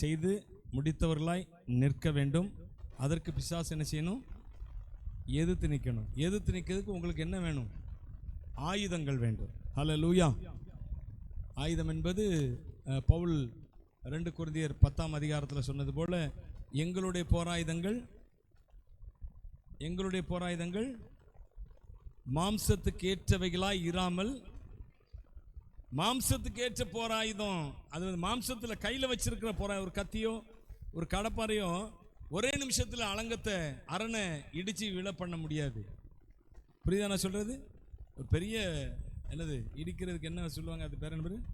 செய்து முடித்தவர்களாய் நிற்க வேண்டும். அதற்கு பிசாசு என்ன செய்யணும்? எதிர்த்து நிற்கணும். எதிர்த்து நிற்கிறதுக்கு உங்களுக்கு என்ன வேணும்? ஆயுதங்கள் வேண்டும். ஹல்லேலூயா. ஆயுதம் என்பது பவுல் 2 கொரிந்தியர் 10ஆம் அதிகாரத்தில் சொன்னது போல, எங்களுடைய போராயுதங்கள் மாம்சத்துக்கு ஏற்றவைகளாய் இராமல், மாம்சத்துக்கு ஏற்ற போராயுதம் அது மாம்சத்தில் கையில் வச்சிருக்கிற போராயுதம். ஒரு கத்தியோ ஒரு கடப்பாரையோ ஒரே நிமிஷத்தில் அலங்கத்தை அரணை இடிச்சு விழ பண்ண முடியாது. புரியுதா நான் சொல்றது? ஒரு பெரிய என்னது இடிக்கிறதுக்கு என்ன சொல்லுவாங்க, அது பேர் என்ன பேர்?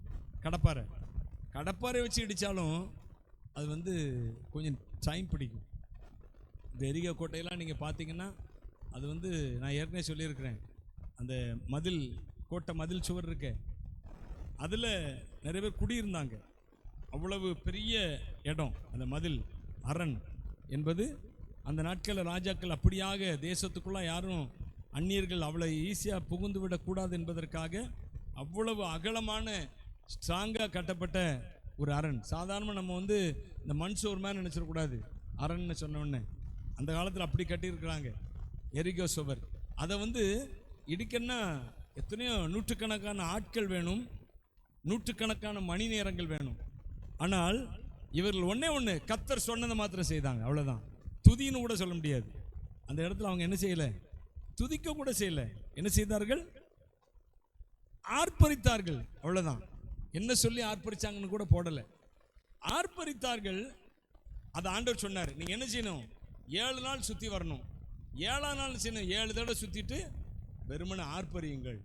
கடப்பாரை. கடப்பாரை வச்சு இடித்தாலும் அது கொஞ்சம் டைம் பிடிக்கும். இந்த எரிகோ கோட்டையெல்லாம் நீங்கள் பார்த்தீங்கன்னா அது நான் ஏற்கனவே சொல்லியிருக்கிறேன், அந்த மதில் சுவர் இருக்க, அதில் நிறைய பேர் குடியிருந்தாங்க. அவ்வளவு பெரிய இடம் அந்த மதில் அரண் என்பது. அந்த நாட்களில் ராஜாக்கள் அப்படியாக தேசத்துக்குள்ளே யாரும் அந்நியர்கள் அவ்வளோ ஈஸியாக புகுந்து விடக்கூடாது என்பதற்காக அவ்வளவு அகலமான ஸ்ட்ராங்காக கட்டப்பட்ட ஒரு அரண். சாதாரணமாக நம்ம இந்த மண் சுவர் மாதிரி நினச்சிடக்கூடாது. அரண்னு சொன்னோடனே அந்த காலத்தில் அப்படி கட்டியிருக்கிறாங்க எரிகோ சுவர். அதை இடிக்கன்னா எத்தனையோ நூற்றுக்கணக்கான ஆட்கள் வேணும், நூற்றுக்கணக்கான மணி நேரங்கள் வேணும். ஆனால் இவர்கள் ஒண்ணே கர்த்தர் சொன்னதை மாத்திரம் செய்தாங்க, அவ்வளோதான். துதின்னு கூட சொல்ல முடியாது. அந்த இடத்துல அவங்க என்ன செய்யலை? துதிக்க கூட செய்யலை. என்ன செய்தார்கள்? ஆர்ப்பரித்தார்கள், அவ்வளோதான். என்ன சொல்லி ஆர்ப்பரிச்சாங்கன்னு கூட போடலை, ஆர்ப்பரித்தார்கள். அதை ஆண்டவர் சொன்னார், நீங்கள் என்ன செய்யணும்? 7 நாள் சுற்றி வரணும். 7ஆம் நாள் செய்யணும். 7 தடவை சுற்றிட்டு வெறுமனே ஆர்ப்பரியுங்கள்.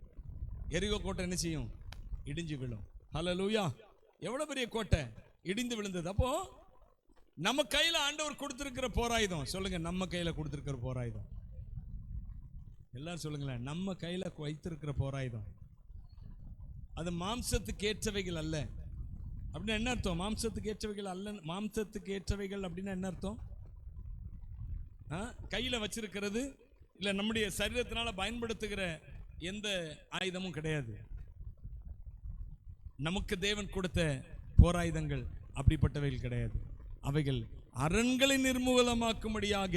எரிகோ கோட்டை என்ன செய்யும்? இடிஞ்சு விழும். ஹல்லேலூயா. எவ்வளவு பெரிய கோட்டை இடிந்து விழுந்தது. அப்போ நம்ம கையில ஆண்டவர் கொடுத்திருக்கிற போராயுதம் சொல்லுங்க, நம்ம கையில கொடுத்திருக்கிற போராயுதம். எல்லாரும் சொல்லுங்களேன், நம்ம கையில வைத்திருக்கிற போராயுதம் அது மாம்சத்துக்கு ஏற்றவைகள் அல்ல. அப்படின்னா என்ன அர்த்தம்? மாம்சத்துக்கு ஏற்றவைகள் அல்ல. மாம்சத்துக்கு ஏற்றவைகள் அப்படின்னா என்ன அர்த்தம்? கையில வச்சிருக்கிறது இல்ல, நம்முடைய சரீரத்தினால பயன்படுத்துகிற எந்த ஆயுதமும் கிடையாது. நமக்கு தேவன் கொடுத்த போராயுதங்கள் அப்படிப்பட்டவைகள் கிடையாது. அவைகள் அரண்களை நிர்மூலமாக்கும்படியாக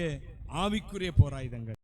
ஆவிக்குரிய போராயுதங்கள்.